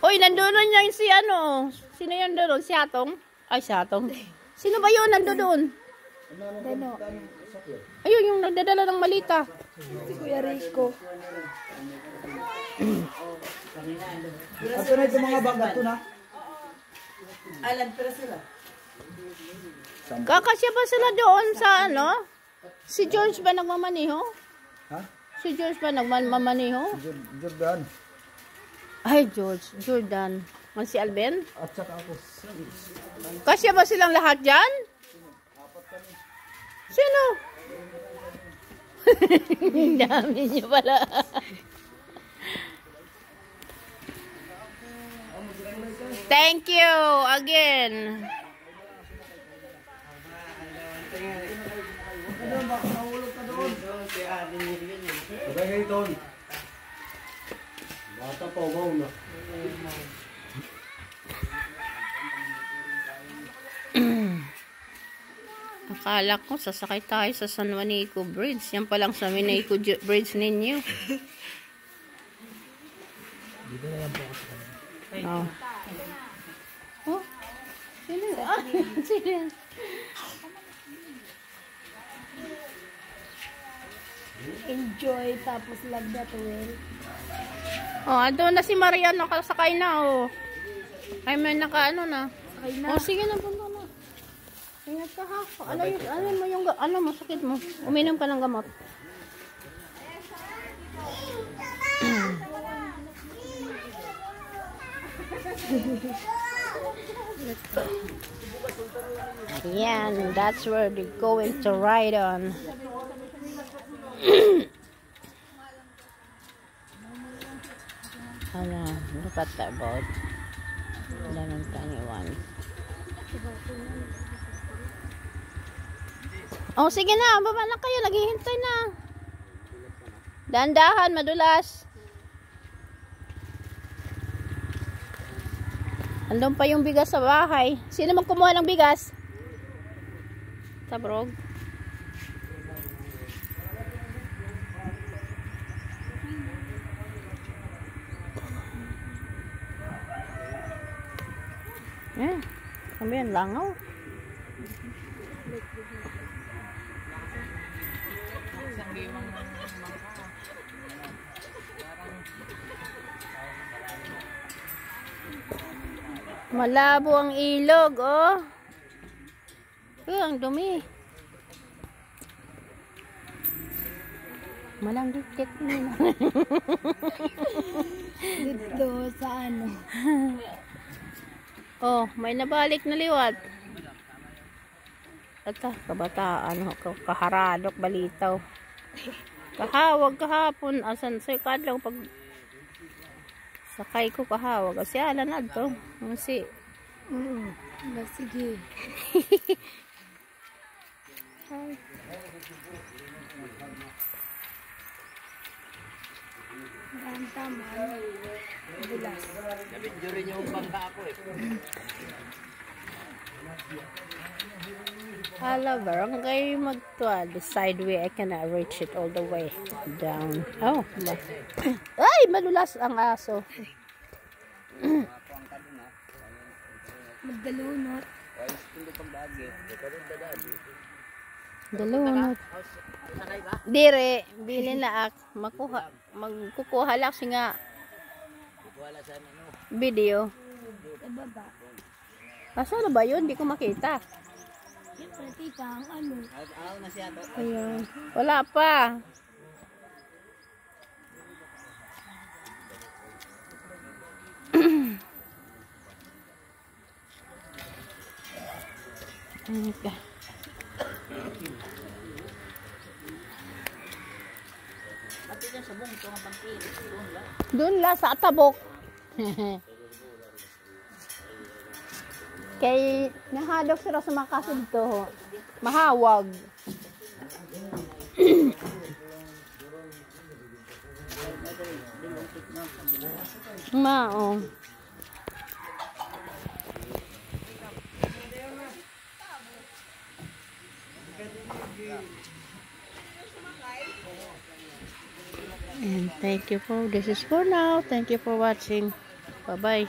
Uy, nandoon yan si ano. Sino yan doon? Si Atong? Ay, si Atong. Sino ba yun nandoon? Dano. Ayun, yung nagdadala ng malita. Si Kuya Rico. Ato na itong mga bag ato na. Alam pero sila. Kakasya ba sila doon sa ano? Si George ba nagmamaniho? Ha? Si George ba nagmamaniho? Jordan. Ay, Jordan. Si Alben? At saka ako. Kasya ba silang lahat dyan? Sino? Dami niyo pala. Thank you again. Sabay kayo doon. Bata pa, wow na. Akala ko sasakay tayo sa San Juanico Bridge. Yan palang San Juanico Bridge ninyo. Dito na yan po ako. Oh. Oh? Sino? Ah, sino? Enjoy tapos lagda to Oh, andun na si Marian, nakasakay na, oh. Ay, may naka-ano na. Sakay na. Oh, sige na, punta na. Ingat ka, ha. Ano mo yung, ano mo, sakit mo. Uminom ka ng gamot. Yan, that's where they're going to ride on. Look at that boat. Daming tiny one. Oh, sige na, baba na kayo, naghihintay na. Dandahan, madulas. Andun pa yung bigas sa bahay. Sino magkumuha ng bigas? Tabrog. Kami yan, langaw. Malabo ang ilog, oh. Ang dumi. Malang dikit nila. Dito sa ano. Oh, may nabalik na liwat. Ata, kabataan, kaharadok, balitaw. Kahawag kahapon, asan sa kadlaw pag sakay ko kahawag. Kasi ala na to. Kasi, Sige. Ang tama. Bulas. Nabidyo rin yung bangka ako eh. Hala, barangay Magtuwa. The side way, I cannot reach it all the way down. Oh, ay, malulas ang aso. Magdalunot. Dalunot. Dire, bilin na ak. Magkukuha lang si nga video. Sa baba. Asa na ba yun? Hindi ko makita. Tita, ang ano. Ayun. Wala pa. Doon la sa tabok. Kay nahadok sila sa makasid to. Mahawag. Mao. And thank you for, this is for now. Thank you for watching. Bye-bye.